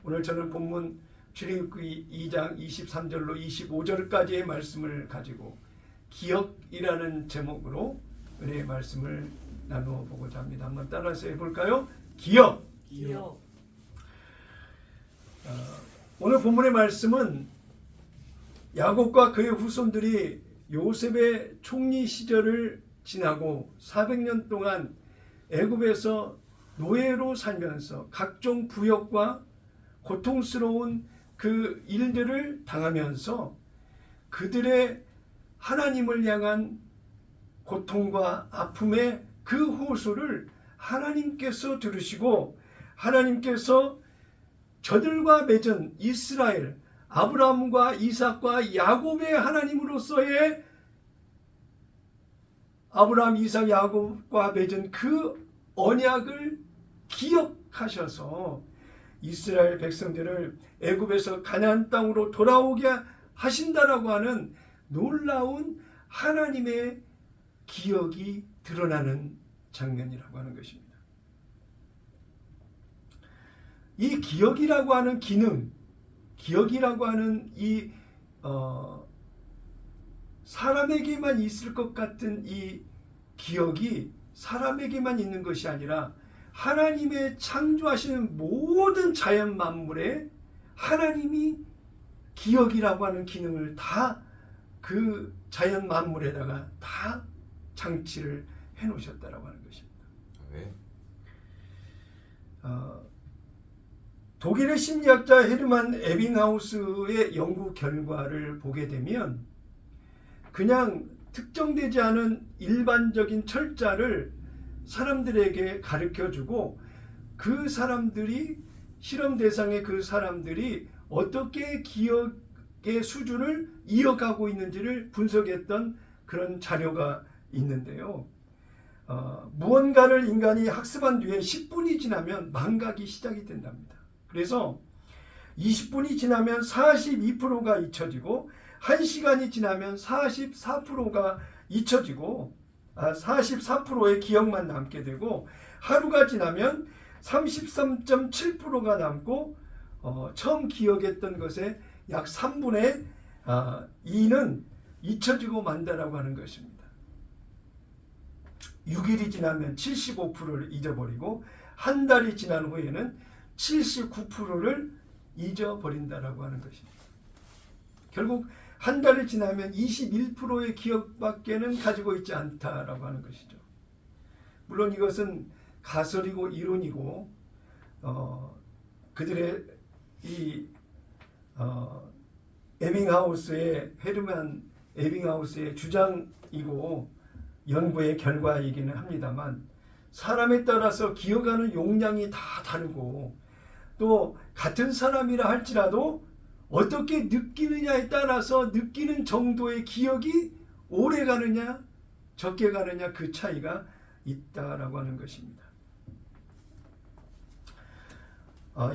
오늘 저는 본문 출애굽기 2장 23절로 25절까지의 말씀을 가지고 기억이라는 제목으로 은혜의 말씀을 나누어 보고자 합니다. 한번 따라서 해볼까요? 기억. 오늘 본문의 말씀은 야곱과 그의 후손들이 요셉의 총리 시절을 지나고 400년 동안 애굽에서 노예로 살면서 각종 부역과 고통스러운 그 일들을 당하면서 그들의 하나님을 향한 고통과 아픔의 그 호소를 하나님께서 들으시고 하나님께서 저들과 맺은 이스라엘, 아브라함과 이삭과 야곱의 하나님으로서의 아브라함, 이삭, 야곱과 맺은 그 언약을 기억하셔서 이스라엘 백성들을 애굽에서 가나안 땅으로 돌아오게 하신다라고 하는 놀라운 하나님의 기억이 드러나는 장면이라고 하는 것입니다. 이 기억이라고 하는 기능, 기억이라고 하는 이 사람에게만 있을 것 같은 이 기억이 사람에게만 있는 것이 아니라 하나님의 창조하시는 모든 자연 만물에 하나님이 기억이라고 하는 기능을 다 그 자연 만물에다가 다 장치를 해놓으셨다라고 하는 것입니다. 네. 독일의 심리학자 헤르만 에빙하우스의 연구 결과를 보게 되면 그냥 특정되지 않은 일반적인 철자를 사람들에게 가르쳐주고 그 사람들이 실험 대상의 그 사람들이 어떻게 기억의 수준을 이어가고 있는지를 분석했던 그런 자료가 있는데요. 무언가를 인간이 학습한 뒤에 10분이 지나면 망각이 시작이 된답니다. 그래서 20분이 지나면 42%가 잊혀지고 1시간이 지나면 44%가 잊혀지고 44%의 기억만 남게 되고 하루가 지나면 33.7%가 남고 처음 기억했던 것의 약 3분의 2는 잊혀지고 만다라고 하는 것입니다. 6일이 지나면 75%를 잊어버리고 한 달이 지난 후에는 79%를 잊어버린다라고 하는 것입니다. 결국 한 달이 지나면 21%의 기억밖에는 가지고 있지 않다라고 하는 것이죠. 물론 이것은 가설이고 이론이고 그들의 이 헤르만 에빙하우스의 주장이고 연구의 결과이기는 합니다만 사람에 따라서 기억하는 용량이 다 다르고 또 같은 사람이라 할지라도 어떻게 느끼느냐에 따라서 느끼는 정도의 기억이 오래 가느냐 적게 가느냐 그 차이가 있다라고 하는 것입니다.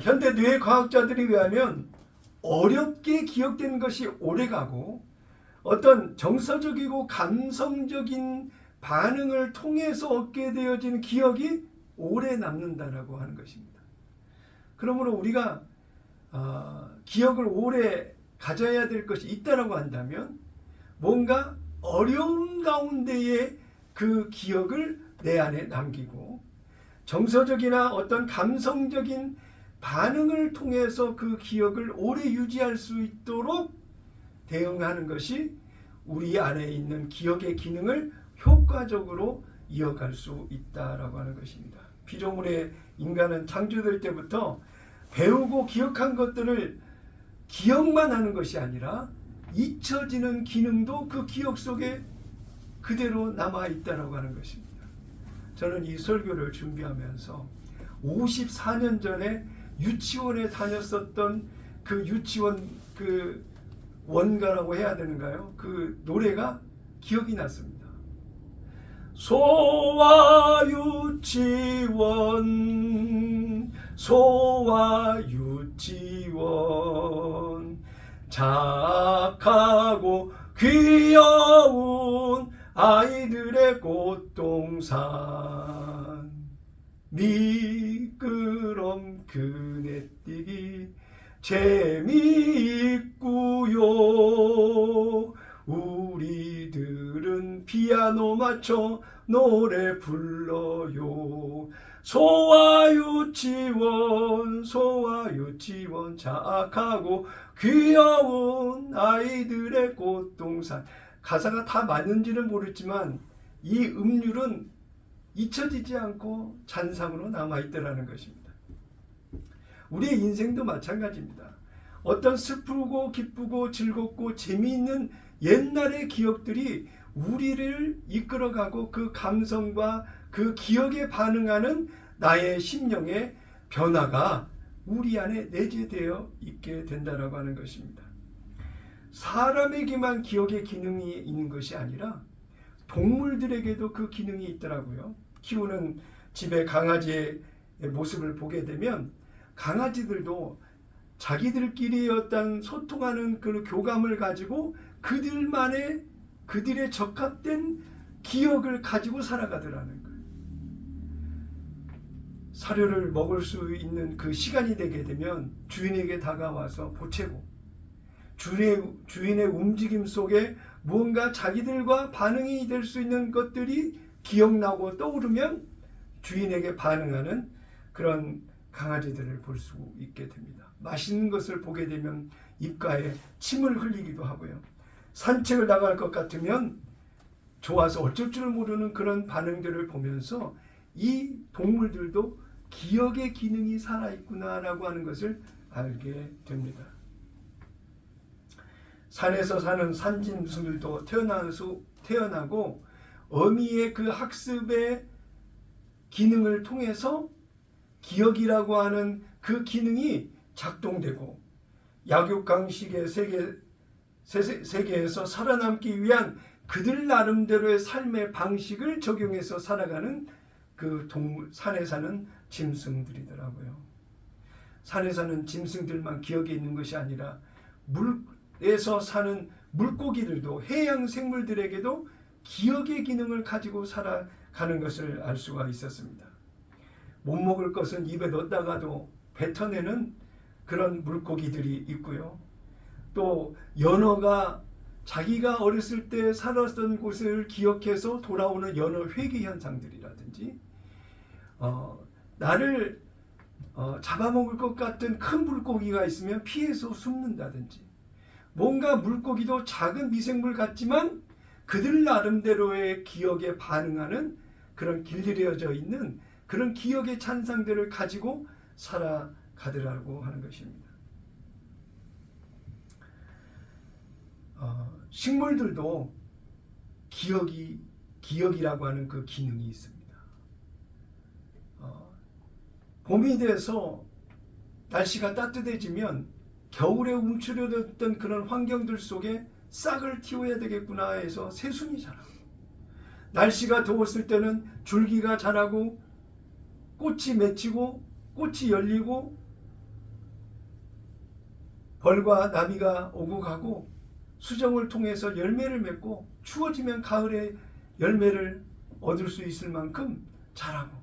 현대 뇌과학자들에 의하면 어렵게 기억된 것이 오래 가고 어떤 정서적이고 감성적인 반응을 통해서 얻게 되어진 기억이 오래 남는다라고 하는 것입니다. 그러므로 우리가 기억을 오래 가져야 될 것이 있다라고 한다면 뭔가 어려운 가운데에 그 기억을 내 안에 남기고 정서적이나 어떤 감성적인 반응을 통해서 그 기억을 오래 유지할 수 있도록 대응하는 것이 우리 안에 있는 기억의 기능을 효과적으로 이어갈 수 있다라고 하는 것입니다. 피조물의 인간은 창조될 때부터 배우고 기억한 것들을 기억만 하는 것이 아니라 잊혀지는 기능도 그 기억 속에 그대로 남아있다라고 하는 것입니다. 저는 이 설교를 준비하면서 54년 전에 유치원에 다녔었던 그 유치원 그 원가라고 해야 되는가요? 그 노래가 기억이 났습니다. 소와 유치원 소와 유치원 착하고 귀여운 아이들의 꽃동산 미끄럼 그네 뛰기 재미있구요. 우리들은 피아노 맞춰 노래 불러요. 소아유치원 착하고 귀여운 아이들의 꽃동산. 가사가 다 맞는지는 모르지만 이 음률은 잊혀지지 않고 잔상으로 남아있더라는 것입니다. 우리의 인생도 마찬가지입니다. 어떤 슬프고 기쁘고 즐겁고 재미있는 옛날의 기억들이 우리를 이끌어가고 그 감성과 그 기억에 반응하는 나의 심령의 변화가 우리 안에 내재되어 있게 된다라고 하는 것입니다. 사람에게만 기억의 기능이 있는 것이 아니라 동물들에게도 그 기능이 있더라고요. 키우는 집에 강아지의 모습을 보게 되면 강아지들도 자기들끼리 어떤 소통하는 그 교감을 가지고 그들의 적합된 기억을 가지고 살아가더라는 거예요. 사료를 먹을 수 있는 그 시간이 되게 되면 주인에게 다가와서 보채고 주인의 움직임 속에 무언가 자기들과 반응이 될 수 있는 것들이 기억나고 떠오르면 주인에게 반응하는 그런 강아지들을 볼 수 있게 됩니다. 맛있는 것을 보게 되면 입가에 침을 흘리기도 하고요. 산책을 나갈 것 같으면 좋아서 어쩔 줄 모르는 그런 반응들을 보면서 이 동물들도 기억의 기능이 살아있구나라고 하는 것을 알게 됩니다. 산에서 사는 산짐승들도 태어나고 어미의 그 학습의 기능을 통해서 기억이라고 하는 그 기능이 작동되고 약육강식의 세계에서 살아남기 위한 그들 나름대로의 삶의 방식을 적용해서 살아가는 그 산에 사는 짐승들이더라고요. 산에 사는 짐승들만 기억에 있는 것이 아니라 물에서 사는 물고기들도 해양 생물들에게도 기억의 기능을 가지고 살아가는 것을 알 수가 있었습니다. 못 먹을 것은 입에 넣었다가도 뱉어내는 그런 물고기들이 있고요. 또 연어가 자기가 어렸을 때 살았던 곳을 기억해서 돌아오는 연어 회귀 현상들이라든지 나를 잡아먹을 것 같은 큰 물고기가 있으면 피해서 숨는다든지 뭔가 물고기도 작은 미생물 같지만 그들 나름대로의 기억에 반응하는 그런 길들여져 있는 그런 기억의 잔상들을 가지고 살아가더라고 하는 것입니다. 식물들도 기억이라고 하는 그 기능이 있습니다. 봄이 돼서 날씨가 따뜻해지면 겨울에 움츠려졌던 그런 환경들 속에 싹을 틔워야 되겠구나 해서 새순이 자라고, 날씨가 더웠을 때는 줄기가 자라고 꽃이 맺히고 꽃이 열리고 벌과 나비가 오고 가고 수정을 통해서 열매를 맺고 추워지면 가을에 열매를 얻을 수 있을 만큼 자라고,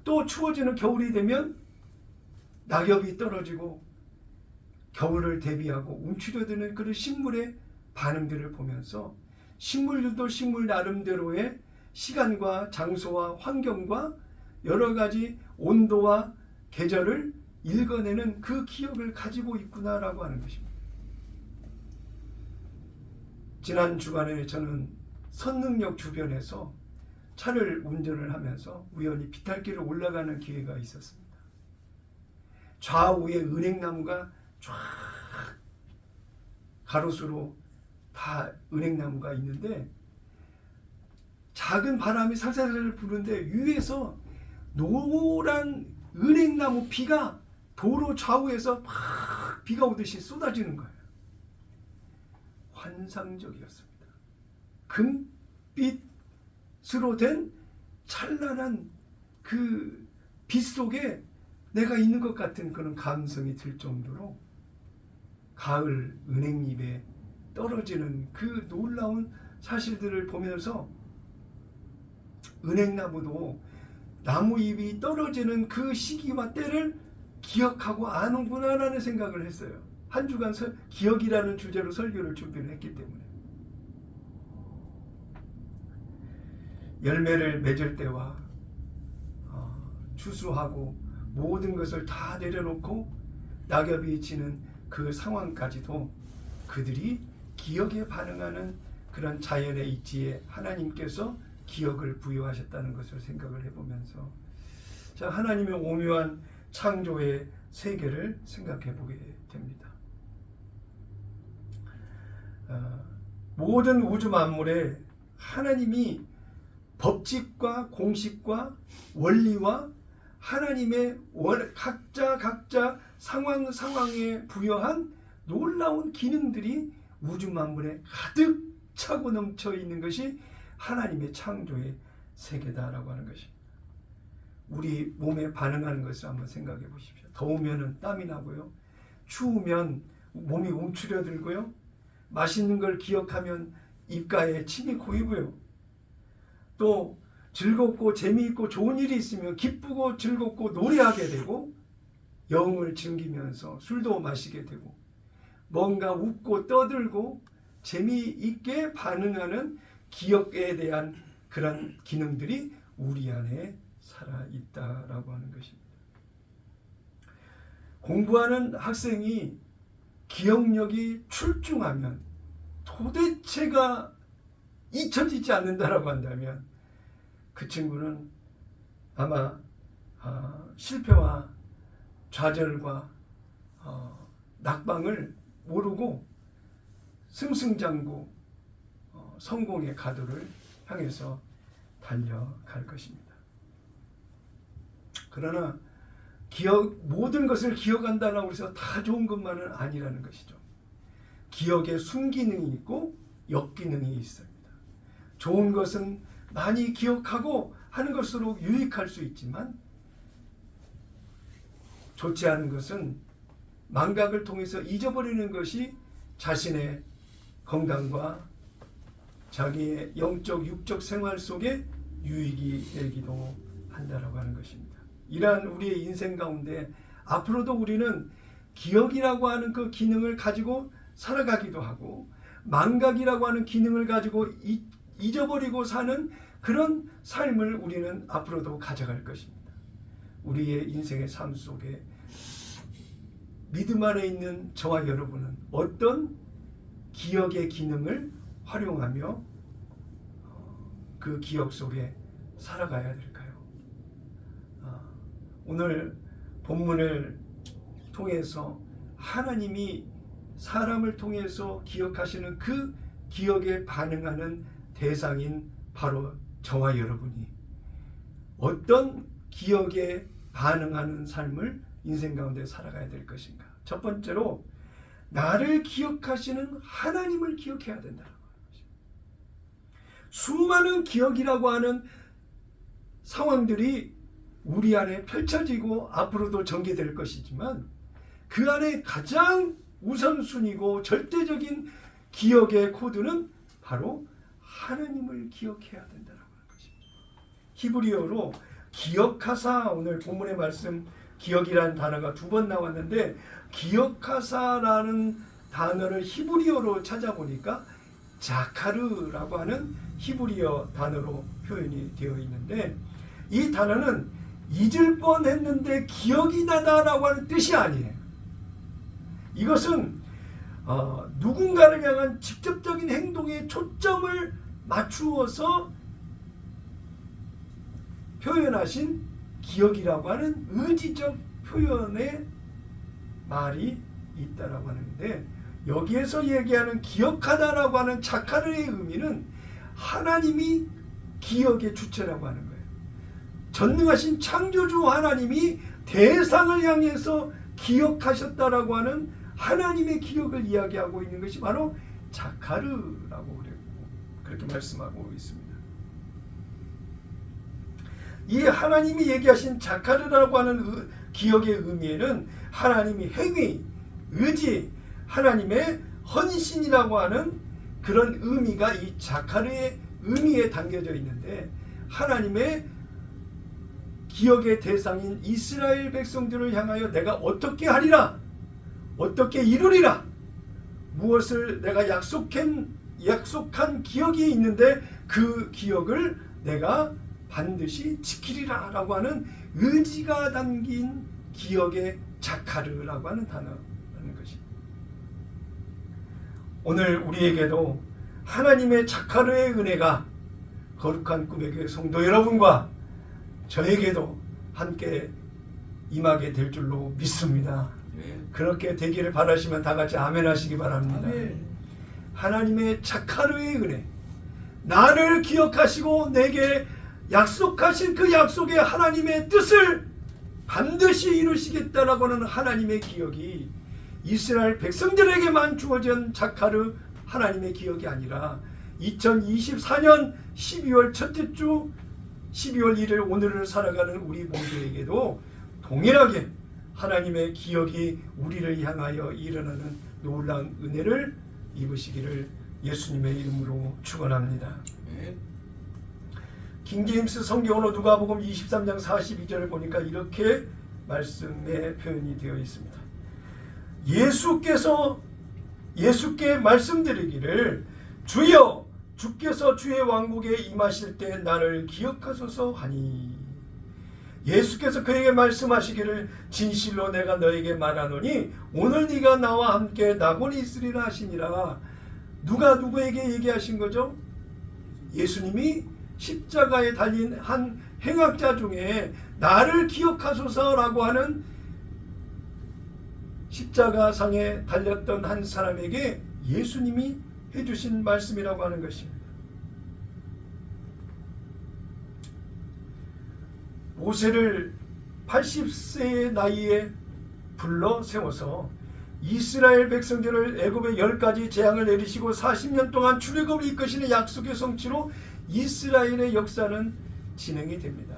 또 추워지는 겨울이 되면 낙엽이 떨어지고 겨울을 대비하고 움츠려드는 그런 식물의 반응들을 보면서 식물들도 식물 나름대로의 시간과 장소와 환경과 여러 가지 온도와 계절을 읽어내는 그 기억을 가지고 있구나라고 하는 것입니다. 지난 주간에 저는 선릉역 주변에서 차를 운전을 하면서 우연히 비탈길을 올라가는 기회가 있었습니다. 좌우에 은행나무가 쫙 가로수로 다 은행나무가 있는데 작은 바람이 살살살 부는데 위에서 노란 은행나무 비가 도로 좌우에서 막 비가 오듯이 쏟아지는 거예요. 환상적이었습니다. 금빛으로 된 찬란한 그 빛 속에 내가 있는 것 같은 그런 감성이 들 정도로 가을 은행잎에 떨어지는 그 놀라운 사실들을 보면서 은행나무도 나무잎이 떨어지는 그 시기와 때를 기억하고 아는구나라는 생각을 했어요. 한 주간 기억이라는 주제로 설교를 준비를 했기 때문에. 열매를 맺을 때와 추수하고 모든 것을 다 내려놓고 낙엽이 지는 그 상황까지도 그들이 기억에 반응하는 그런 자연의 이치에 하나님께서 기억을 부여하셨다는 것을 생각을 해보면서 자, 하나님의 오묘한 창조의 세계를 생각해 보게 됩니다. 모든 우주 만물에 하나님이 법칙과 공식과 원리와 하나님의 각자 상황에 부여한 놀라운 기능들이 우주 만물에 가득 차고 넘쳐 있는 것이 하나님의 창조의 세계다라고 하는 것입니다. 우리 몸에 반응하는 것을 한번 생각해 보십시오. 더우면 땀이 나고요. 추우면 몸이 움츠려들고요. 맛있는 걸 기억하면 입가에 침이 고이고요. 또 즐겁고 재미있고 좋은 일이 있으면 기쁘고 즐겁고 노래하게 되고 영을 즐기면서 술도 마시게 되고 뭔가 웃고 떠들고 재미있게 반응하는 기억에 대한 그런 기능들이 우리 안에 살아있다라고 하는 것입니다. 공부하는 학생이 기억력이 출중하면 도대체가 잊혀지지 않는다라고 한다면 그 친구는 아마 실패와 좌절과 낙방을 모르고 승승장구 성공의 가도를 향해서 달려갈 것입니다. 그러나 모든 것을 기억한다고 해서 다 좋은 것만은 아니라는 것이죠. 기억에 순기능이 있고 역기능이 있습니다. 좋은 것은 많이 기억하고 하는 것으로 유익할 수 있지만 좋지 않은 것은 망각을 통해서 잊어버리는 것이 자신의 건강과 자기의 영적 육적 생활 속에 유익이 되기도 한다라고 하는 것입니다. 이러한 우리의 인생 가운데 앞으로도 우리는 기억이라고 하는 그 기능을 가지고 살아가기도 하고 망각이라고 하는 기능을 가지고 잊어버리고 사는 그런 삶을 우리는 앞으로도 가져갈 것입니다. 우리의 인생의 삶 속에 믿음 안에 있는 저와 여러분은 어떤 기억의 기능을 활용하며 그 기억 속에 살아가야 될까요? 오늘 본문을 통해서 하나님이 사람을 통해서 기억하시는 그 기억에 반응하는 대상인 바로 저와 여러분이 어떤 기억에 반응하는 삶을 인생 가운데 살아가야 될 것인가. 첫 번째로 나를 기억하시는 하나님을 기억해야 된다는 것입니다. 수많은 기억이라고 하는 상황들이 우리 안에 펼쳐지고 앞으로도 전개될 것이지만 그 안에 가장 우선순위고 절대적인 기억의 코드는 바로 하나님을 기억해야 된다는 것입니다. 히브리어로 기억하사, 오늘 본문의 말씀 기억이라는 단어가 2번 나왔는데 기억하사라는 단어를 히브리어로 찾아보니까 자카르라고 하는 히브리어 단어로 표현이 되어 있는데 이 단어는 잊을 뻔했는데 기억이 나다라고 하는 뜻이 아니에요. 이것은 누군가를 향한 직접적인 행동에 초점을 맞추어서 표현하신 기억이라고 하는 의지적 표현의 말이 있다라고 하는데 여기에서 얘기하는 기억하다라고 하는 자카르의 의미는 하나님이 기억의 주체라고 하는 거예요. 전능하신 창조주 하나님이 대상을 향해서 기억하셨다라고 하는 하나님의 기억을 이야기하고 있는 것이 바로 자카르라고 그렇게 말씀하고 있습니다. 이 하나님이 얘기하신 자카르라고 하는 기억의 의미에는 하나님이 행위, 의지, 하나님의 헌신이라고 하는 그런 의미가 이 자카르의 의미에 담겨져 있는데 하나님의 기억의 대상인 이스라엘 백성들을 향하여 내가 어떻게 하리라, 어떻게 이루리라, 무엇을 내가 약속한 기억이 있는데 그 기억을 내가 반드시 지키리라 라고 하는 의지가 담긴 기억의 자카르라고 하는 단어라는 것입니다. 오늘 우리에게도 하나님의 자카르의 은혜가 거룩한 꿈의 교회 성도 여러분과 저에게도 함께 임하게 될 줄로 믿습니다. 그렇게 되기를 바라시면 다 같이 아멘 하시기 바랍니다. 아멘. 하나님의 자카르의 은혜, 나를 기억하시고 내게 약속하신 그 약속의 하나님의 뜻을 반드시 이루시겠다라고 하는 하나님의 기억이 이스라엘 백성들에게만 주어진 자카르 하나님의 기억이 아니라 2024년 12월 첫째 주 12월 1일 오늘을 살아가는 우리 모두에게도 동일하게 하나님의 기억이 우리를 향하여 일어나는 놀라운 은혜를 입으시기를 예수님의 이름으로 축원합니다. 킹제임스 성경으로 누가복음 23장 42절을 보니까 이렇게 말씀에 표현이 되어 있습니다. 예수께 말씀드리기를 주여 주께서 주의 왕국에 임하실 때 나를 기억하소서 하니, 예수께서 그에게 말씀하시기를 진실로 내가 너에게 말하노니 오늘 네가 나와 함께 낙원에 있으리라 하시니라. 누가 누구에게 얘기하신 거죠? 예수님이 십자가에 달린 한 행악자 중에 나를 기억하소서라고 하는 십자가상에 달렸던 한 사람에게 예수님이 해주신 말씀이라고 하는 것입니다. 모세를 80세의 나이에 불러 세워서 이스라엘 백성들을 애굽의 10가지 재앙을 내리시고 40년 동안 출애굽을 이끄시는 약속의 성취로 이스라엘의 역사는 진행이 됩니다.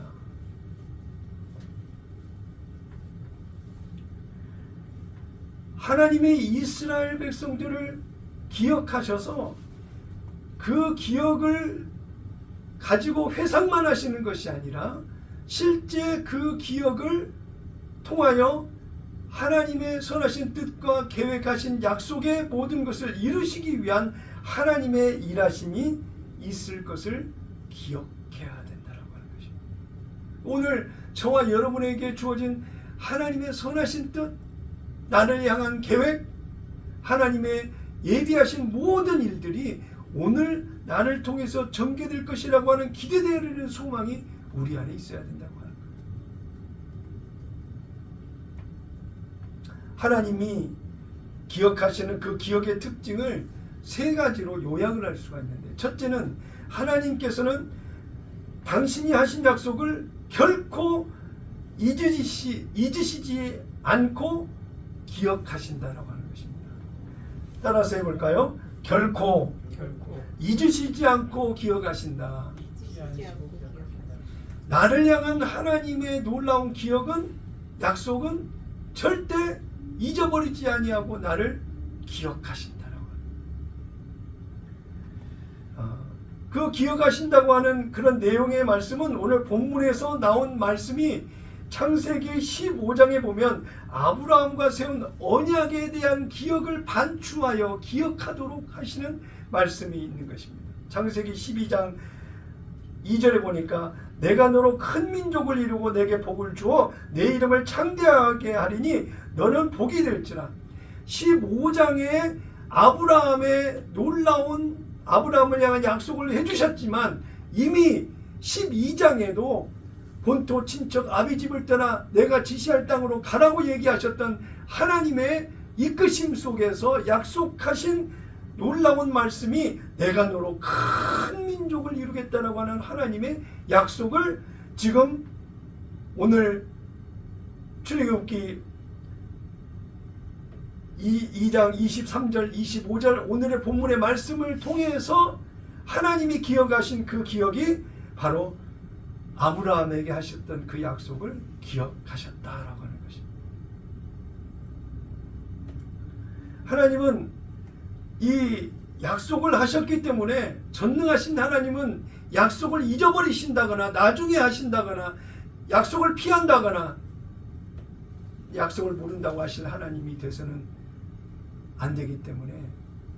하나님이 이스라엘 백성들을 기억하셔서 그 기억을 가지고 회상만 하시는 것이 아니라 실제 그 기억을 통하여 하나님의 선하신 뜻과 계획하신 약속의 모든 것을 이루시기 위한 하나님의 일하심이 있을 것을 기억해야 된다고 하는 것입니다. 오늘 저와 여러분에게 주어진 하나님의 선하신 뜻, 나를 향한 계획, 하나님의 예비하신 모든 일들이 오늘 나를 통해서 전개될 것이라고 하는 기대되는 소망이 우리 안에 있어야 된다고 하는 거예요. 하나님이 기억하시는 그 기억의 특징을 세 가지로 요약을 할 수가 있는데, 첫째는 하나님께서는 당신이 하신 약속을 결코 잊으시지 않고 기억하신다라고 하는 것입니다. 따라서 해볼까요? 결코 잊으시지 않고 기억하신다. 나를 향한 하나님의 놀라운 기억은, 약속은 절대 잊어버리지 아니하고 나를 기억하신다라고 하는. 그 기억하신다고 하는 그런 내용의 말씀은 오늘 본문에서 나온 말씀이 창세기 15장에 보면 아브라함과 세운 언약에 대한 기억을 반추하여 기억하도록 하시는 말씀이 있는 것입니다. 창세기 12장 2절에 보니까 내가 너로 큰 민족을 이루고 내게 복을 주어 내 이름을 창대하게 하리니 너는 복이 될지라. 15장에 아브라함의 놀라운 아브라함을 향한 약속을 해주셨지만 이미 12장에도 본토 친척 아비 집을 떠나 내가 지시할 땅으로 가라고 얘기하셨던 하나님의 이끄심 속에서 약속하신 놀라운 말씀이 내가 너로 큰 민족을 이루겠다라고 하는 하나님의 약속을 지금 오늘 출애굽기 2장 23절 25절 오늘의 본문의 말씀을 통해서 하나님이 기억하신 그 기억이 바로 아브라함에게 하셨던 그 약속을 기억하셨다라고 하는 것입니다. 하나님은 이 약속을 하셨기 때문에, 전능하신 하나님은 약속을 잊어버리신다거나 나중에 하신다거나 약속을 피한다거나 약속을 모른다고 하실 하나님이 돼서는 안 되기 때문에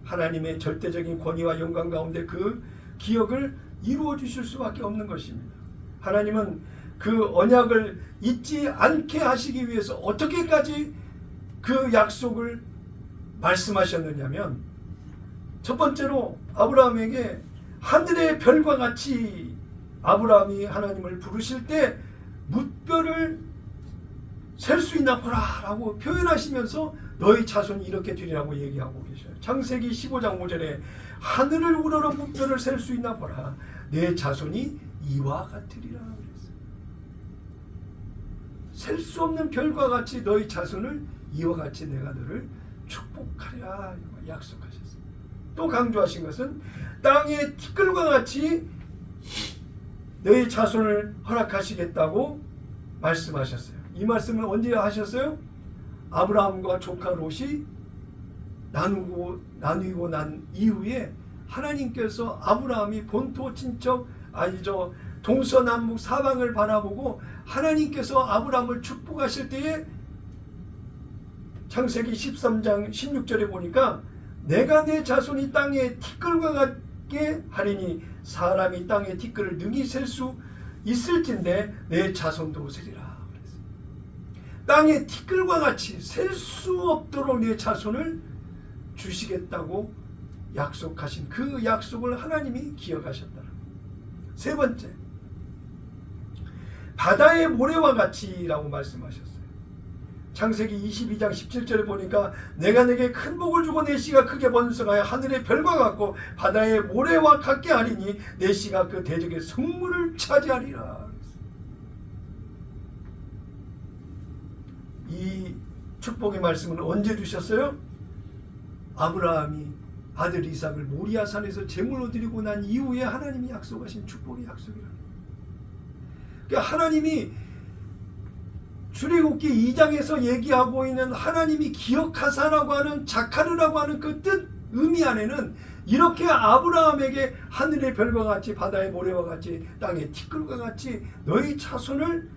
하나님의 절대적인 권위와 영광 가운데 그 기억을 이루어 주실 수밖에 없는 것입니다. 하나님은 그 언약을 잊지 않게 하시기 위해서 어떻게까지 그 약속을 말씀하셨느냐면, 첫 번째로 아브라함에게 하늘의 별과 같이, 아브라함이 하나님을 부르실 때 뭇별을 셀 수 있나 보라 라고 표현하시면서 너희 자손이 이렇게 되리라고 얘기하고 계셔요. 창세기 15장 5절에 하늘을 우러러 뭇별을 셀 수 있나 보라, 내 자손이 이와 같으리라 그랬어요. 셀 수 없는 별과 같이 너희 자손을 이와 같이 내가 너를 축복하리라 약속하셨어요. 또 강조하신 것은 땅의 티끌과 같이 너희 자손을 허락하시겠다고 말씀하셨어요. 이 말씀을 언제 하셨어요? 아브라함과 조카 롯이 나누고 난 이후에 하나님께서 아브라함이 본토 친척 아니죠, 동서남북 사방을 바라보고 하나님께서 아브라함을 축복하실 때에 창세기 13장 16절에 보니까 내가 내 자손이 땅의 티끌과 같게 하리니 사람이 땅의 티끌을 능히 셀 수 있을진데 내 자손도 세리라 그랬어요. 땅의 티끌과 같이 셀 수 없도록 내 자손을 주시겠다고 약속하신 그 약속을 하나님이 기억하셨다는 거예요. 세 번째, 바다의 모래와 같이라고 말씀하셨어요. 창세기 22장 17절에 보니까 내가 내게 큰 복을 주고 내 씨가 크게 번성하여 하늘의 별과 같고 바다의 모래와 같게 하리니 내 씨가 그 대적의 성문을 차지하리라. 이 축복의 말씀은 언제 주셨어요? 아브라함이 아들 이삭을 모리아산에서 제물로 드리고 난 이후에 하나님이 약속하신 축복의 약속이라는 거예요. 그러니까 하나님이 출애굽기 2장에서 얘기하고 있는 하나님이 기억하사라고 하는 자카르라고 하는 그 뜻 의미 안에는 이렇게 아브라함에게 하늘의 별과 같이 바다의 모래와 같이 땅의 티끌과 같이 너희 자손을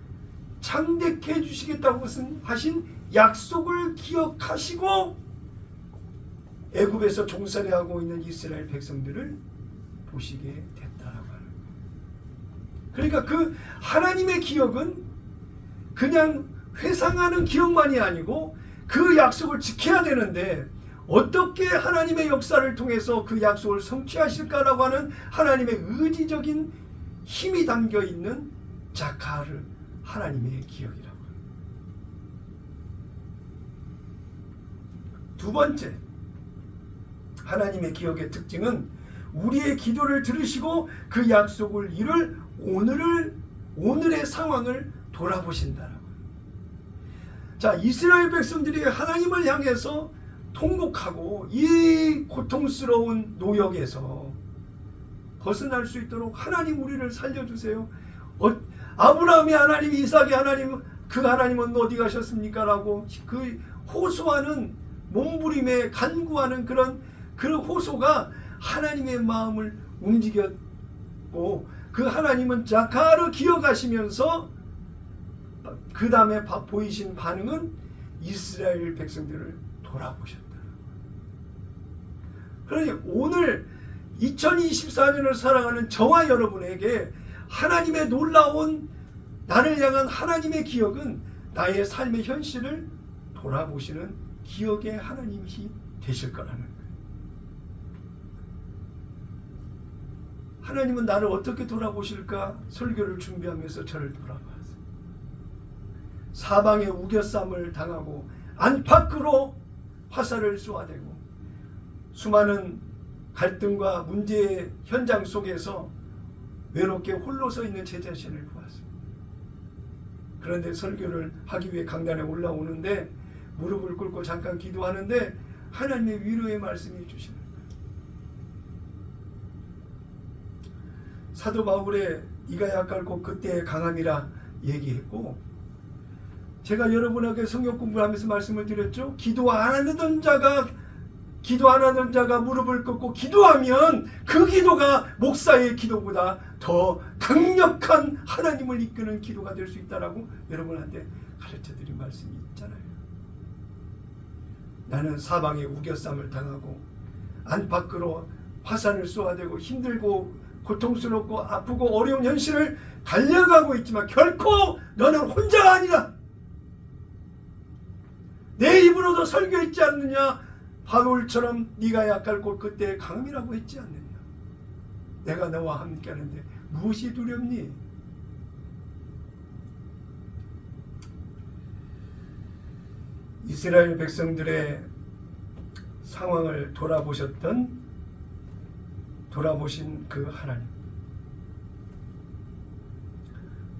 창대케 해주시겠다고 하신 약속을 기억하시고 애굽에서 종살이하고 있는 이스라엘 백성들을 보시게 됐다라고 하는 거예요. 그러니까 그 하나님의 기억은 그냥 회상하는 기억만이 아니고 그 약속을 지켜야 되는데 어떻게 하나님의 역사를 통해서 그 약속을 성취하실까라고 하는 하나님의 의지적인 힘이 담겨 있는 자카르, 하나님의 기억이라고 합니다. 두 번째, 하나님의 기억의 특징은 우리의 기도를 들으시고 그 약속을 이룰 오늘의 상황을 돌아보신다라고. 자, 이스라엘 백성들이 하나님을 향해서 통곡하고 이 고통스러운 노역에서 벗어날 수 있도록 하나님 우리를 살려주세요. 아브라함이 하나님, 이삭이 하나님, 그 하나님은 어디 가셨습니까? 라고 그 호소하는 몸부림에 간구하는 그 호소가 하나님의 마음을 움직였고 그 하나님은 자카르 기억하시면서 그 다음에 보이신 반응은 이스라엘 백성들을 돌아보셨다. 그러니 오늘 2024년을 살아가는 저와 여러분에게 하나님의 놀라운 나를 향한 하나님의 기억은 나의 삶의 현실을 돌아보시는 기억의 하나님이 되실 거라는 거예요. 하나님은 나를 어떻게 돌아보실까 설교를 준비하면서 저를 돌아봤어요. 사방에 우겨쌈을 당하고 안팎으로 화살을 쏘아대고 수많은 갈등과 문제의 현장 속에서 외롭게 홀로 서 있는 제 자신을 보았어요. 그런데 설교를 하기 위해 강단에 올라오는데 무릎을 꿇고 잠깐 기도하는데 하나님의 위로의 말씀이 주시는 거예요. 사도 바울의 이가 약할고 그때의 강함이라 얘기했고, 제가 여러분에게 성경 공부를 하면서 말씀을 드렸죠. 기도 안 하던 자가 기도 안 하는 자가 무릎을 꿇고 기도하면 그 기도가 목사의 기도보다 더 강력한 하나님을 이끄는 기도가 될 수 있다라고 여러분한테 가르쳐드린 말씀이 있잖아요. 나는 사방에 우겨쌈을 당하고 안팎으로 화산을 쏘아대고 힘들고 고통스럽고 아프고 어려운 현실을 달려가고 있지만 결코 너는 혼자가 아니다. 내 입으로도 설교했지 않느냐. 바울처럼 네가 약할 곳 그때 강함이라고 했지 않느냐. 내가 너와 함께 하는데 무엇이 두렵니? 이스라엘 백성들의 상황을 돌아보신 그 하나님.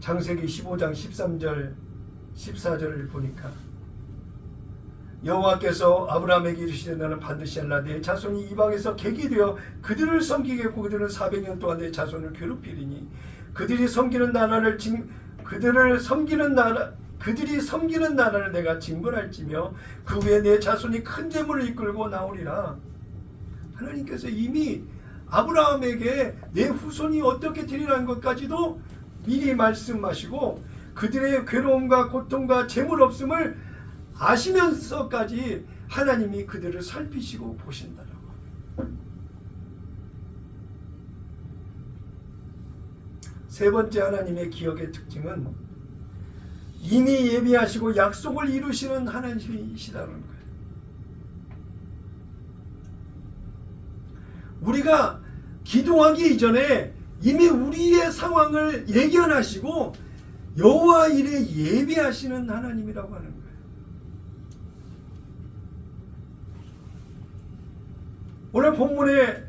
창세기 15장 13절 14절을 보니까 여호와께서 아브라함에게 이르시되 너는 반드시 알라 내 자손이 이방에서 객이 되어 그들을 섬기겠고 그들은 400년 동안 내 자손을 괴롭히리니 그들이 섬기는 나라를 내가 징벌할지며 그 후에 내 자손이 큰 재물을 이끌고 나오리라. 하나님께서 이미 아브라함에게 내 후손이 어떻게 되리라는 것까지도 미리 말씀하시고 그들의 괴로움과 고통과 재물 없음을 아시면서까지 하나님이 그들을 살피시고 보신다라고. 세 번째 하나님의 기억의 특징은 이미 예비하시고 약속을 이루시는 하나님이시다는 거예요. 우리가 기도하기 이전에 이미 우리의 상황을 예견하시고 여호와 일에 예비하시는 하나님이라고 하는 거예요. 오늘 본문의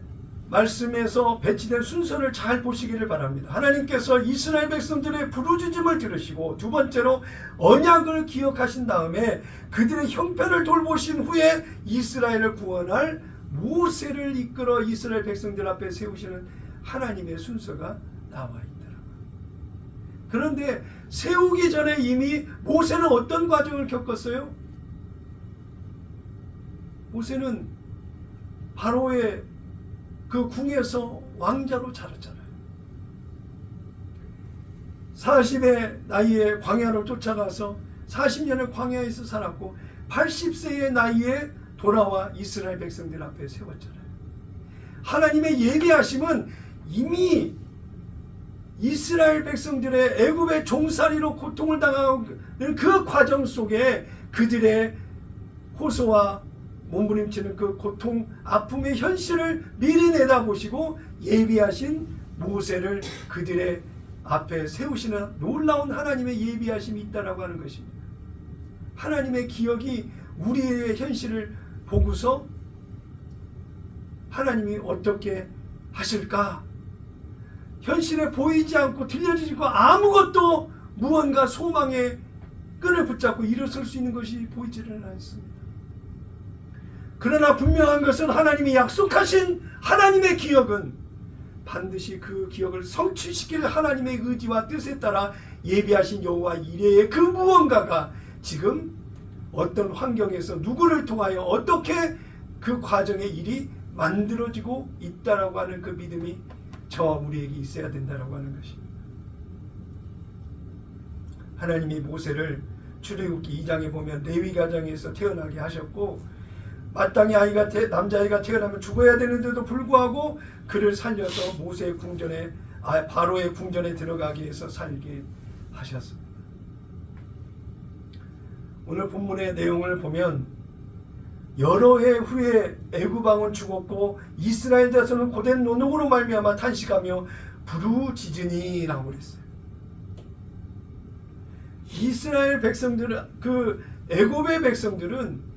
말씀에서 배치된 순서를 잘 보시기를 바랍니다. 하나님께서 이스라엘 백성들의 부르짖음을 들으시고 두 번째로 언약을 기억하신 다음에 그들의 형편을 돌보신 후에 이스라엘을 구원할 모세를 이끌어 이스라엘 백성들 앞에 세우시는 하나님의 순서가 나와 있더라고요. 그런데 세우기 전에 이미 모세는 어떤 과정을 겪었어요? 모세는 바로의 그 궁에서 왕자로 자랐잖아요. 40의 나이에 광야로 쫓아가서 40년을 광야에서 살았고 80세의 나이에 돌아와 이스라엘 백성들 앞에 세웠잖아요. 하나님의 예비하심은 이미 이스라엘 백성들의 애굽의 종살이로 고통을 당하는 그 과정 속에 그들의 호소와 몸부림치는 그 고통, 아픔의 현실을 미리 내다보시고 예비하신 모세를 그들의 앞에 세우시는 놀라운 하나님의 예비하심이 있다라고 하는 것입니다. 하나님의 기억이 우리의 현실을 보고서 하나님이 어떻게 하실까? 현실에 보이지 않고 들려지지 않고 아무것도 무언가 소망의 끈을 붙잡고 일어설 수 있는 것이 보이지는 않습니다. 그러나 분명한 것은 하나님이 약속하신 하나님의 기억은 반드시 그 기억을 성취시킬 하나님의 의지와 뜻에 따라 예비하신 여호와 이레의 그 무언가가 지금 어떤 환경에서 누구를 통하여 어떻게 그 과정의 일이 만들어지고 있다라고 하는 그 믿음이 저와 우리에게 있어야 된다라고 하는 것입니다. 하나님이 모세를 출애굽기 2장에 보면 레위 가정에서 태어나게 하셨고 마땅히 남자아이가 태어나면 죽어야 되는데도 불구하고 그를 살려서 모세의 궁전에 바로의 궁전에 들어가게 해서 살게 하셨습니다. 오늘 본문의 내용을 보면 여러 해 후에 애굽 왕은 죽었고 이스라엘 자손은 고된 노역으로 말미암아 탄식하며 부르짖으니라고 그랬어요. 이스라엘 백성들은 그 애굽의 백성들은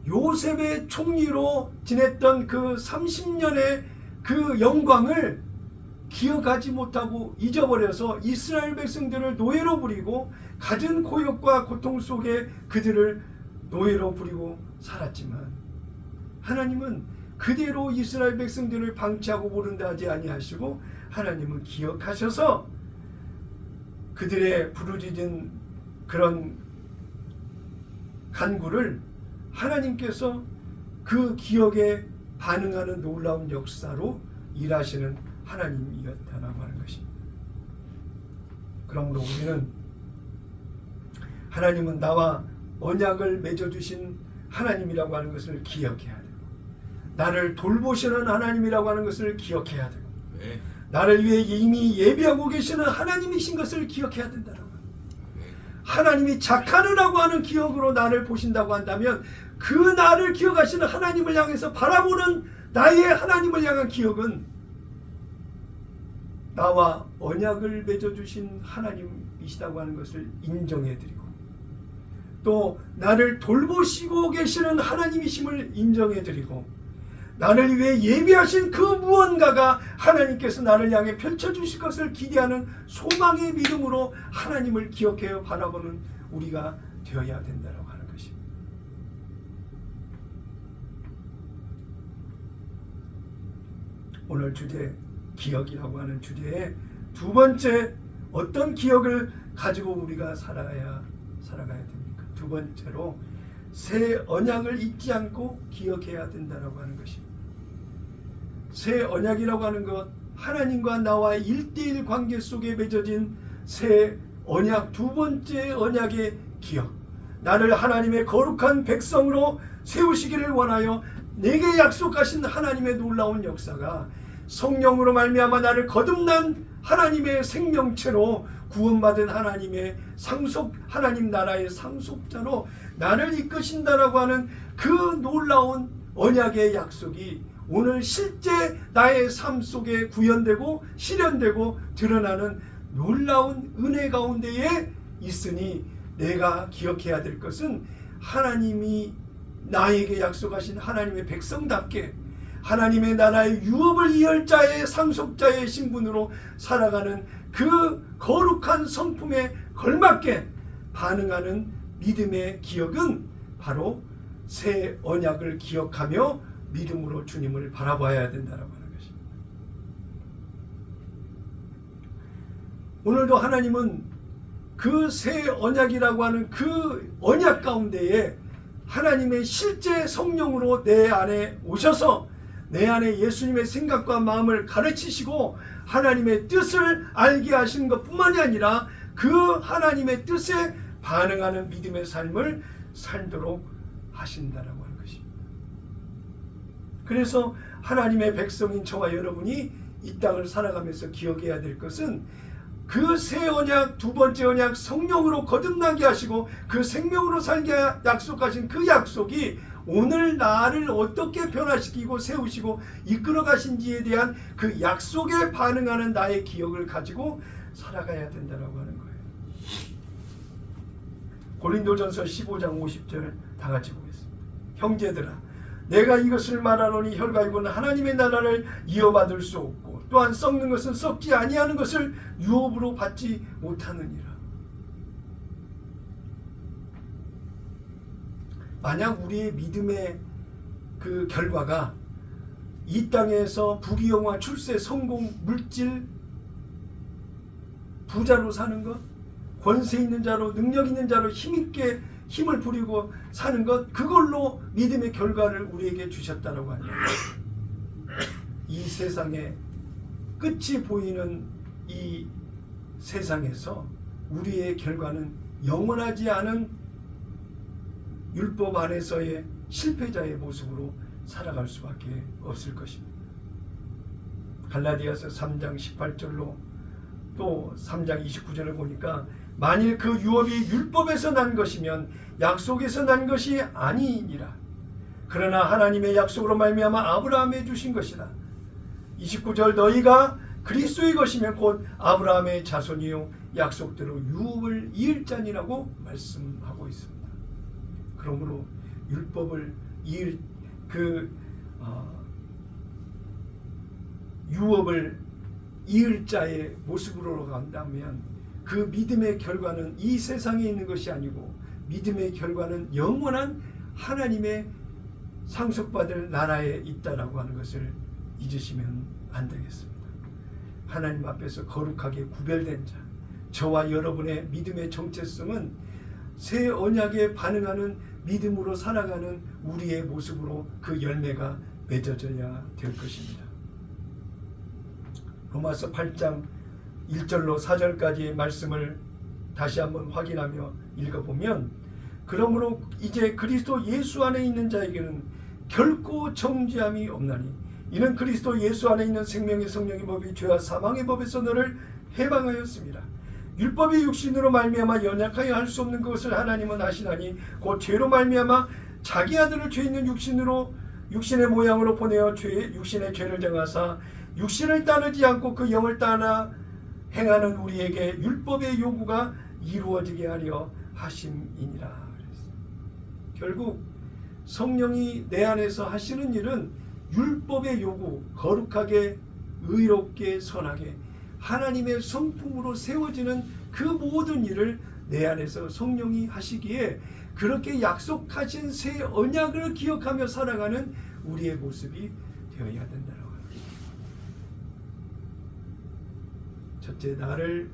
요셉의 총리로 지냈던 그 30년의 그 영광을 기억하지 못하고 잊어버려서 이스라엘 백성들을 노예로 부리고 갖은 고역과 고통 속에 그들을 노예로 부리고 살았지만 하나님은 그대로 이스라엘 백성들을 방치하고 모른다 하지 아니하시고 하나님은 기억하셔서 그들의 부르짖은 그런 간구를 하나님께서 그 기억에 반응하는 놀라운 역사로 일하시는 하나님이었다라고 하는 것입니다. 그러므로 우리는 하나님은 나와 언약을 맺어주신 하나님이라고 하는 것을 기억해야 되고, 나를 돌보시는 하나님이라고 하는 것을 기억해야 되고, 나를 위해 이미 예비하고 계시는 하나님이신 것을 기억해야 된다는 거예요. 하나님이 착하느라고 하는 기억으로 나를 보신다고 한다면 그 나를 기억하시는 하나님을 향해서 바라보는 나의 하나님을 향한 기억은 나와 언약을 맺어주신 하나님이시다고 하는 것을 인정해드리고, 또 나를 돌보시고 계시는 하나님이심을 인정해드리고, 나를 위해 예비하신 그 무언가가 하나님께서 나를 향해 펼쳐주실 것을 기대하는 소망의 믿음으로 하나님을 기억해 바라보는 우리가 되어야 된다고 하는 것입니다. 오늘 주제, 기억이라고 하는 주제의 두 번째, 어떤 기억을 가지고 우리가 살아가야 됩니까? 두 번째로 새 언약을 잊지 않고 기억해야 된다고 하는 것입니다. 새 언약이라고 하는 것, 하나님과 나와의 1:1 관계 속에 맺어진 새 언약, 두 번째 언약의 기억, 나를 하나님의 거룩한 백성으로 세우시기를 원하여 내게 약속하신 하나님의 놀라운 역사가 성령으로 말미암아 나를 거듭난 하나님의 생명체로 구원받은 하나님의 하나님 나라의 상속자로 나를 이끄신다라고 하는 그 놀라운 언약의 약속이 오늘 실제 나의 삶 속에 구현되고 실현되고 드러나는 놀라운 은혜 가운데에 있으니, 내가 기억해야 될 것은 하나님이 나에게 약속하신 하나님의 백성답게 하나님의 나라의 유업을 이을 자의 상속자의 신분으로 살아가는 그 거룩한 성품에 걸맞게 반응하는 믿음의 기억은 바로 새 언약을 기억하며 믿음으로 주님을 바라봐야 된다고 하는 것입니다. 오늘도 하나님은 그 새 언약이라고 하는 그 언약 가운데에 하나님의 실제 성령으로 내 안에 오셔서 내 안에 예수님의 생각과 마음을 가르치시고 하나님의 뜻을 알게 하시는 것뿐만이 아니라 그 하나님의 뜻에 반응하는 믿음의 삶을 살도록 하신다라고 하는 것입니다. 그래서 하나님의 백성인 저와 여러분이 이 땅을 살아가면서 기억해야 될 것은 그 새 언약, 두 번째 언약, 성령으로 거듭나게 하시고 그 생명으로 살게 약속하신 그 약속이 오늘 나를 어떻게 변화시키고 세우시고 이끌어 가신지에 대한 그 약속에 반응하는 나의 기억을 가지고 살아가야 된다고 하는 거예요. 고린도전서 15장 50절 다 같이 보겠습니다. 형제들아, 내가 이것을 말하노니 혈과 육은 하나님의 나라를 이어받을 수 없고 또한 썩는 것은 썩지 아니하는 것을 유업으로 받지 못하느니라. 만약 우리의 믿음의 그 결과가 이 땅에서 부귀영화, 출세, 성공, 물질, 부자로 사는 것, 권세 있는 자로, 능력 있는 자로 힘있게 힘을 부리고 사는 것, 그걸로 믿음의 결과를 우리에게 주셨다라고 하냐. 이 세상에 끝이 보이는 이 세상에서 우리의 결과는 영원하지 않은 율법 안에서의 실패자의 모습으로 살아갈 수밖에 없을 것입니다. 갈라디아서 3장 18절로 또 3장 29절을 보니까 만일 그 유업이 율법에서 난 것이면 약속에서 난 것이 아니니라. 그러나 하나님의 약속으로 말미암아 아브라함에 주신 것이라. 29절 너희가 그리스도의 것이면 곧 아브라함의 자손이요 약속대로 유업을 이을 자니라고 말씀하고 있습니다. 그러므로 율법을 이을 유업을 이을 자의 모습으로 간다면 그 믿음의 결과는 이 세상에 있는 것이 아니고 믿음의 결과는 영원한 하나님의 상속받을 나라에 있다라고 하는 것을 잊으시면 안 되겠습니다. 하나님 앞에서 거룩하게 구별된 자, 저와 여러분의 믿음의 정체성은 새 언약에 반응하는 믿음으로 살아가는 우리의 모습으로 그 열매가 맺어져야 될 것입니다. 로마서 8장 1절로 4절까지의 말씀을 다시 한번 확인하며 읽어보면, 그러므로 이제 그리스도 예수 안에 있는 자에게는 결코 정죄함이 없나니 이는 그리스도 예수 안에 있는 생명의 성령의 법이 죄와 사망의 법에서 너를 해방하였습니다. 율법이 육신으로 말미암아 연약하여 할 수 없는 것을 하나님은 하시나니 곧 죄로 말미암아 자기 아들을 죄 있는 육신의 모양으로 보내어 육신의 죄를 정하사 육신을 따르지 않고 그 영을 따라 행하는 우리에게 율법의 요구가 이루어지게 하려 하심이니라. 결국 성령이 내 안에서 하시는 일은 율법의 요구, 거룩하게 의롭게 선하게 하나님의 성품으로 세워지는 그 모든 일을 내 안에서 성령이 하시기에 그렇게 약속하신 새 언약을 기억하며 살아가는 우리의 모습이 되어야 된다고 합니다. 첫째, 나를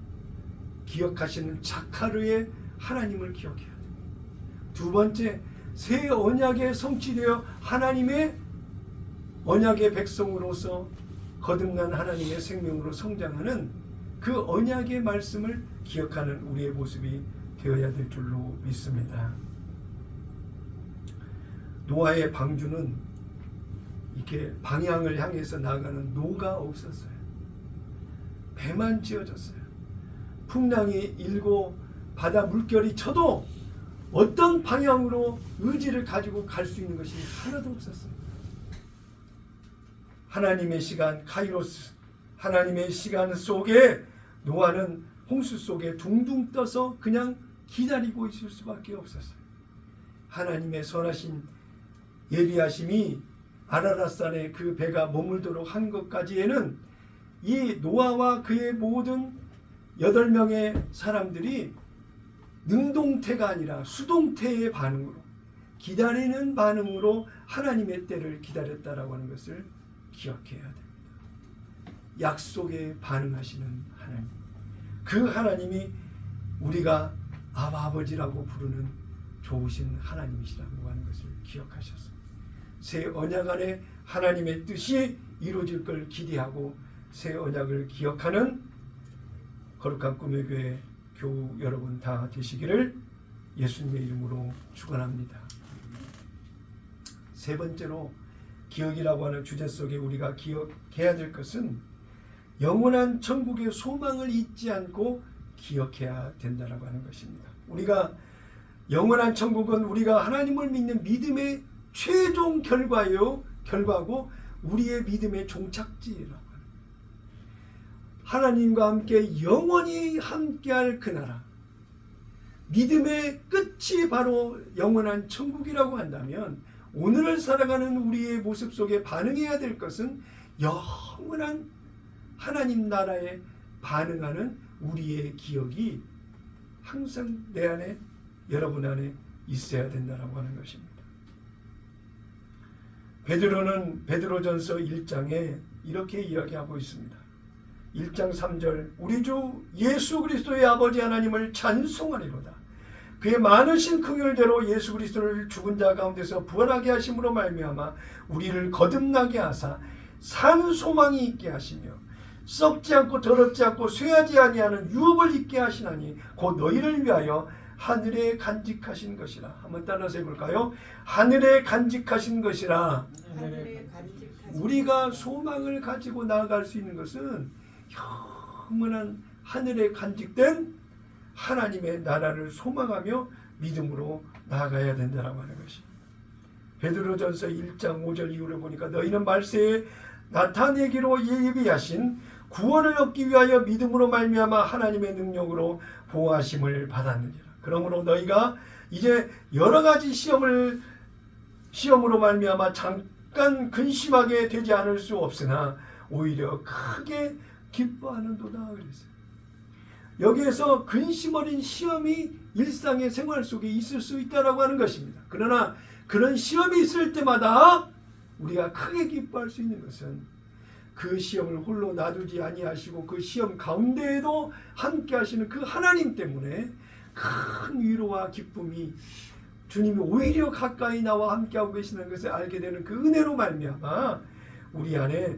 기억하시는 자카르의 하나님을 기억해야 됩니다. 두 번째, 새 언약에 성취되어 하나님의 언약의 백성으로서 거듭난 하나님의 생명으로 성장하는 그 언약의 말씀을 기억하는 우리의 모습이 되어야 될 줄로 믿습니다. 노아의 방주는 이렇게 방향을 향해서 나아가는 노가 없었어요. 배만 지어졌어요. 풍랑이 일고 바다 물결이 쳐도 어떤 방향으로 의지를 가지고 갈 수 있는 것이 하나도 없었어요. 하나님의 시간 카이로스, 하나님의 시간 속에 노아는 홍수 속에 둥둥 떠서 그냥 기다리고 있을 수밖에 없었어요. 하나님의 선하신 예비하심이 아라랏산에 그 배가 머물도록 한 것까지에는 이 노아와 그의 모든 8명의 사람들이 능동태가 아니라 수동태의 반응으로, 기다리는 반응으로 하나님의 때를 기다렸다라고 하는 것을 기억해야 됩니다. 약속에 반응하시는 하나님, 그 하나님이 우리가 아버지라고 부르는 좋으신 하나님이시라고 하는 것을 기억하셔서 새 언약 안에 하나님의 뜻이 이루어질 걸 기대하고 새 언약을 기억하는 거룩한 꿈의 교회 교우 여러분 다 되시기를 예수님의 이름으로 축원합니다. 세 번째로 기억이라고 하는 주제 속에 우리가 기억해야 될 것은 영원한 천국의 소망을 잊지 않고 기억해야 된다고 하는 것입니다. 우리가 영원한 천국은 우리가 하나님을 믿는 믿음의 최종 결과고 우리의 믿음의 종착지라고 하는, 하나님과 함께 영원히 함께할 그 나라, 믿음의 끝이 바로 영원한 천국이라고 한다면 오늘을 살아가는 우리의 모습 속에 반응해야 될 것은 영원한 하나님 나라에 반응하는 우리의 기억이 항상 내 안에, 여러분 안에 있어야 된다고 하는 것입니다. 베드로는 베드로전서 1장에 이렇게 이야기하고 있습니다. 1장 3절, 우리 주 예수 그리스도의 아버지 하나님을 찬송하리로다. 그의 많으신 긍휼대로 예수 그리스도를 죽은 자 가운데서 부활하게 하심으로 말미암아 우리를 거듭나게 하사 산 소망이 있게 하시며 썩지 않고 더럽지 않고 쇠하지 아니하는 유업을 있게 하시나니 곧 너희를 위하여 하늘에 간직하신 것이라. 한번 따라서 해볼까요? 하늘에 간직하신 것이라. 우리가 소망을 가지고 나아갈 수 있는 것은 영원한 하늘에 간직된 하나님의 나라를 소망하며 믿음으로 나아가야 된다고 하는 것입니다. 베드로전서 1장 5절 이후를 보니까 너희는 말세에 나타내기로 예비하신 구원을 얻기 위하여 믿음으로 말미암아 하나님의 능력으로 보호하심을 받았느니라. 그러므로 너희가 이제 여러 가지 시험으로 말미암아 잠깐 근심하게 되지 않을 수 없으나 오히려 크게 기뻐하는도다 그랬어요. 여기에서 근심 어린 시험이 일상의 생활 속에 있을 수 있다라고 하는 것입니다. 그러나 그런 시험이 있을 때마다 우리가 크게 기뻐할 수 있는 것은 그 시험을 홀로 놔두지 아니하시고 그 시험 가운데에도 함께 하시는 그 하나님 때문에 큰 위로와 기쁨이 주님이 오히려 가까이 나와 함께하고 계시는 것을 알게 되는 그 은혜로 말미암아 우리 안에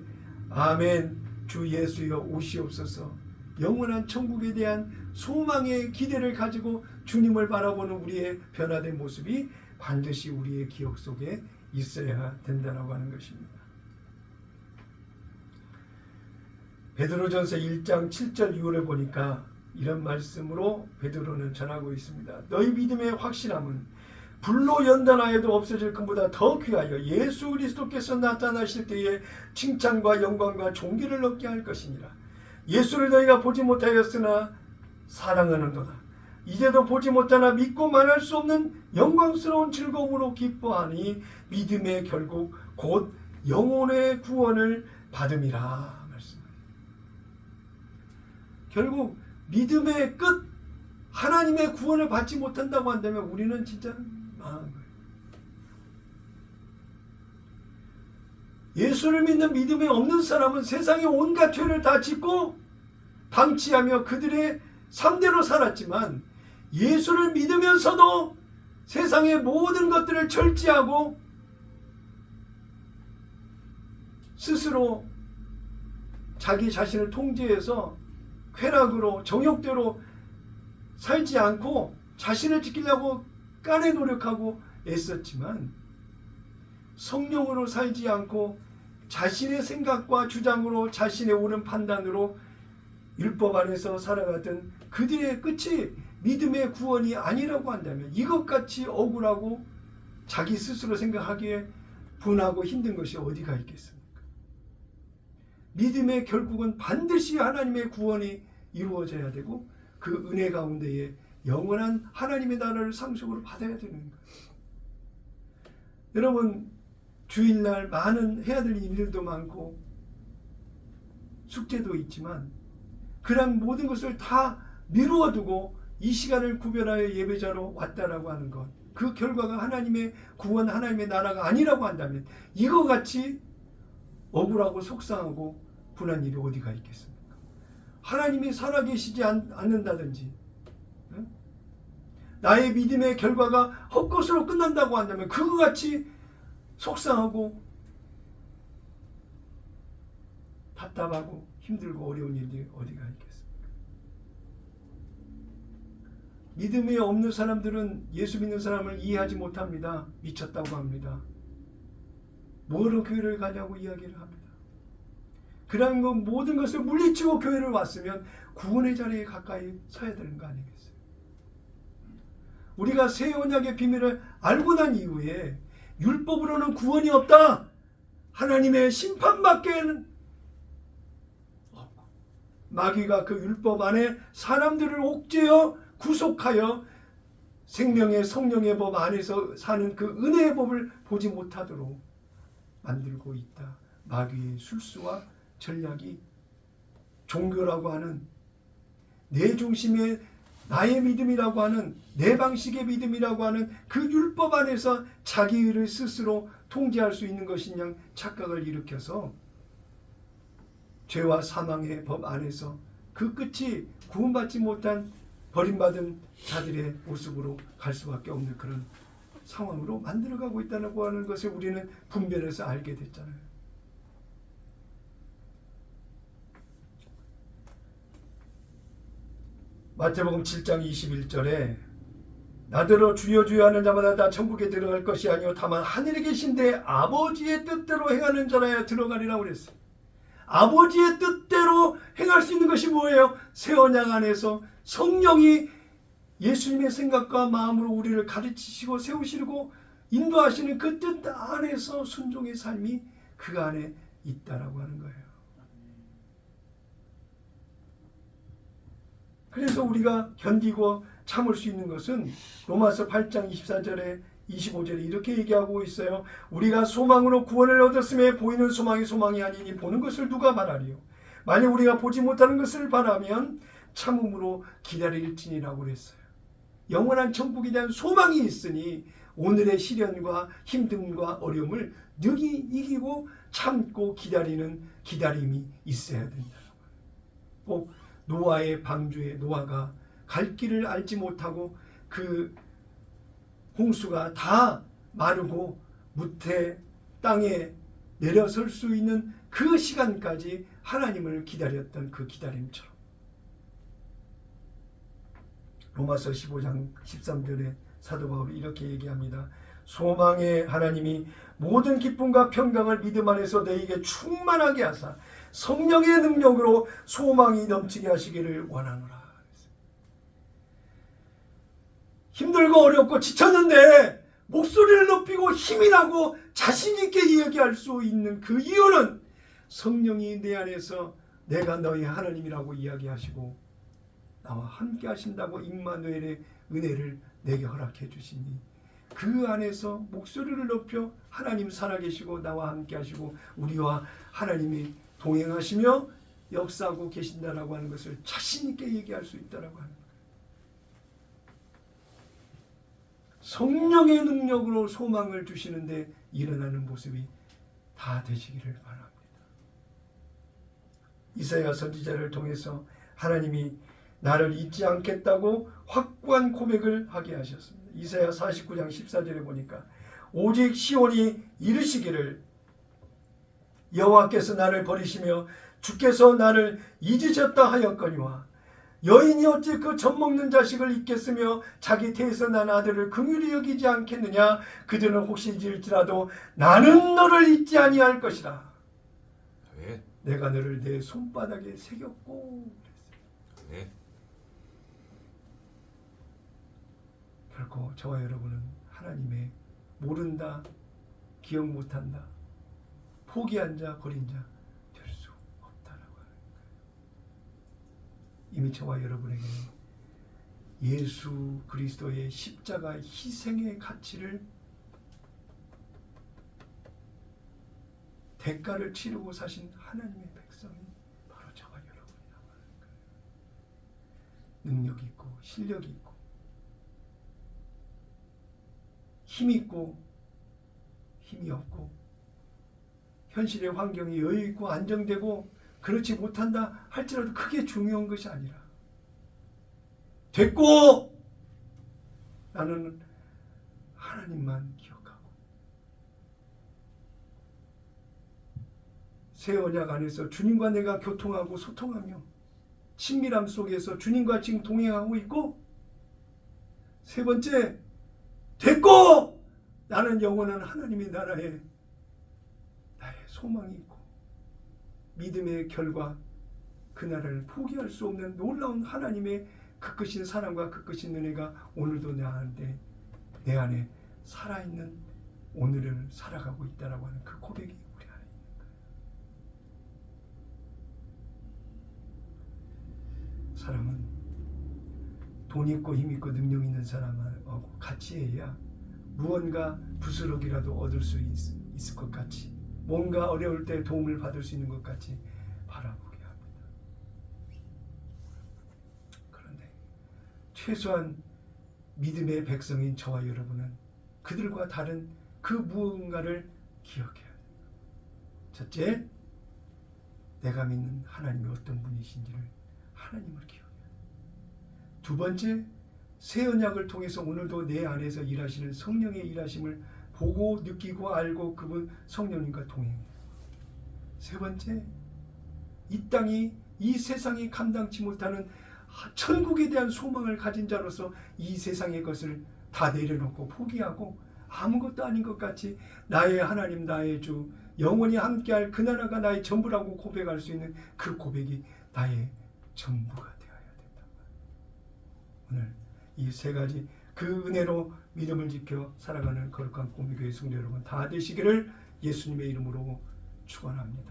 아멘 주 예수여 오시옵소서 영원한 천국에 대한 소망의 기대를 가지고 주님을 바라보는 우리의 변화된 모습이 반드시 우리의 기억 속에 있어야 된다고 하는 것입니다. 베드로전서 1장 7절 이후를 보니까 이런 말씀으로 베드로는 전하고 있습니다. 너희 믿음의 확실함은 불로 연단하여도 없어질 것보다 더 귀하여 예수 그리스도께서 나타나실 때에 칭찬과 영광과 존귀를 얻게 할 것이니라. 예수를 너희가 보지 못하였으나 사랑하는도다. 이제도 보지 못하나 믿고 말할 수 없는 영광스러운 즐거움으로 기뻐하니 믿음의 결국 곧 영혼의 구원을 받음이라. 결국 믿음의 끝 하나님의 구원을 받지 못한다고 한다면 우리는 진짜 망한 거예요. 예수를 믿는 믿음이 없는 사람은 세상의 온갖 죄를 다 짓고 방치하며 그들의 삶대로 살았지만 예수를 믿으면서도 세상의 모든 것들을 절제하고 스스로 자기 자신을 통제해서 쾌락으로 정욕대로 살지 않고 자신을 지키려고 까내 노력하고 애썼지만 성령으로 살지 않고 자신의 생각과 주장으로 자신의 옳은 판단으로 율법 안에서 살아가던 그들의 끝이 믿음의 구원이 아니라고 한다면 이것같이 억울하고 자기 스스로 생각하기에 분하고 힘든 것이 어디가 있겠습니까? 믿음의 결국은 반드시 하나님의 구원이 이루어져야 되고 그 은혜 가운데에 영원한 하나님의 나라를 상속으로 받아야 되는 거예요. 여러분 주일날 많은 해야 될 일들도 많고 숙제도 있지만 그런 모든 것을 다 미루어 두고 이 시간을 구별하여 예배자로 왔다라고 하는 것, 그 결과가 하나님의 구원, 하나님의 나라가 아니라고 한다면 이거 같이 억울하고 속상하고 분한 일이 어디가 있겠습니까? 하나님이 살아계시지 않는다든지 나의 믿음의 결과가 헛것으로 끝난다고 한다면 그거 같이 속상하고 답답하고 힘들고 어려운 일이 어디가 있겠습니까? 믿음이 없는 사람들은 예수 믿는 사람을 이해하지 못합니다. 미쳤다고 합니다. 뭐로 교회를 가냐고 이야기를 합니다. 그런 것 모든 것을 물리치고 교회를 왔으면 구원의 자리에 가까이 서야 되는 거 아니겠어요? 우리가 새 언약의 비밀을 알고 난 이후에 율법으로는 구원이 없다. 하나님의 심판밖에는 없고 마귀가 그 율법 안에 사람들을 옥죄어 구속하여 생명의 성령의 법 안에서 사는 그 은혜의 법을 보지 못하도록 만들고 있다. 마귀의 술수와 전략이 종교라고 하는 내 중심의 나의 믿음이라고 하는 내 방식의 믿음이라고 하는 그 율법 안에서 자기를 스스로 통제할 수 있는 것이냐 착각을 일으켜서 죄와 사망의 법 안에서 그 끝이 구원받지 못한 버림받은 자들의 모습으로 갈 수밖에 없는 그런 상황으로 만들어가고 있다고 하는 것을 우리는 분별해서 알게 됐잖아요. 마태복음 7장 21절에 나더러 주여 주여 하는 자마다 다 천국에 들어갈 것이 아니요 다만 하늘에 계신데 아버지의 뜻대로 행하는 자라야 들어가리라고 그랬어요. 아버지의 뜻대로 행할 수 있는 것이 뭐예요? 새 언약 안에서 성령이 예수님의 생각과 마음으로 우리를 가르치시고 세우시고 인도하시는 그 뜻 안에서 순종의 삶이 그 안에 있다라고 하는 거예요. 그래서 우리가 견디고 참을 수 있는 것은 로마서 8장 24절에 25절에 이렇게 얘기하고 있어요. 우리가 소망으로 구원을 얻었음에 보이는 소망이 소망이 아니니 보는 것을 누가 바라리요. 만약 우리가 보지 못하는 것을 바라면 참음으로 기다릴지니라고 그랬어요. 영원한 천국에 대한 소망이 있으니 오늘의 시련과 힘듦과 어려움을 능히 이기고 참고 기다리는 기다림이 있어야 된다. 꼭 노아의 방주에 노아가 갈 길을 알지 못하고 그 홍수가 다 마르고 무태 땅에 내려설 수 있는 그 시간까지 하나님을 기다렸던 그 기다림처럼 로마서 15장 13절에 사도 바울이 이렇게 얘기합니다. 소망의 하나님이 모든 기쁨과 평강을 믿음 안에서 너희에게 충만하게 하사 성령의 능력으로 소망이 넘치게 하시기를 원하노라. 힘들고 어렵고 지쳤는데 목소리를 높이고 힘이 나고 자신 있게 얘기할 수 있는 그 이유는 성령이 내 안에서 내가 너희 하나님이라고 이야기하시고 나와 함께 하신다고 임마누엘의 은혜를 내게 허락해 주시니 그 안에서 목소리를 높여 하나님 살아계시고 나와 함께 하시고 우리와 하나님이 동행하시며 역사하고 계신다라고 하는 것을 자신 있게 얘기할 수 있다라고 하는 거예요. 성령의 능력으로 소망을 주시는데 일어나는 모습이 다 되시기를 바랍니다. 이사야 선지자를 통해서 하나님이 나를 잊지 않겠다고 확고한 고백을 하게 하셨습니다. 이사야 49장 14절에 보니까 오직 시온이 이르시기를 여호와께서 나를 버리시며 주께서 나를 잊으셨다 하였거니와 여인이 어찌 그 젖먹는 자식을 잊겠으며 자기 태에서 난 아들을 긍휼히 여기지 않겠느냐. 그들은 혹시 잊을지라도 나는 너를 잊지 아니할 것이라. 네. 내가 너를 내 손바닥에 새겼고. 네. 결코 저와 여러분은 하나님의 모른다, 기억 못한다, 포기한 자, 버린 자 될 수 없다라고 하는 거예요. 이미 저와 여러분에게 예수 그리스도의 십자가 희생의 가치를 대가를 치르고 사신 하나님의 백성이 바로 저와 여러분이라고 하는 거예요. 능력 있고 실력 있고 힘 있고 힘이 없고 현실의 환경이 여유 있고 안정되고 그렇지 못한다 할지라도 크게 중요한 것이 아니라 됐고 나는 하나님만 기억하고 새 언약 안에서 주님과 내가 교통하고 소통하며 친밀함 속에서 주님과 지금 동행하고 있고 세 번째 됐고 나는 영원한 하나님의 나라에 나의 소망이 있고 믿음의 결과 그 나라를 포기할 수 없는 놀라운 하나님의 그 크신 사랑과 그 크신 은혜가 오늘도 내 안에 살아있는 오늘을 살아가고 있다라고 하는 그 고백이 우리 안에 있는 거예요. 사람은 돈 있고 힘 있고 능력 있는 사람하고 같이 해야 무언가 부스럭이라도 얻을 수 있을 것 같이 뭔가 어려울 때 도움을 받을 수 있는 것 같이 바라보게 합니다. 그런데 최소한 믿음의 백성인 저와 여러분은 그들과 다른 그 무언가를 기억해야 돼요. 첫째, 내가 믿는 하나님이 어떤 분이신지를 하나님을 기억해야 돼요. 두 번째, 새 언약을 통해서 오늘도 내 안에서 일하시는 성령의 일하심을 보고 느끼고 알고 그분 성령님과 동행해요. 세 번째, 이 땅이 이 세상이 감당치 못하는 천국에 대한 소망을 가진 자로서 이 세상의 것을 다 내려놓고 포기하고 아무것도 아닌 것 같이 나의 하나님 나의 주 영원히 함께할 그 나라가 나의 전부라고 고백할 수 있는 그 고백이 나의 전부가 되어야 된다. 오늘 이 세 가지 그 은혜로 믿음을 지켜 살아가는 거룩한 꿈의 교회 성도 여러분 다 되시기를 예수님의 이름으로 축원합니다.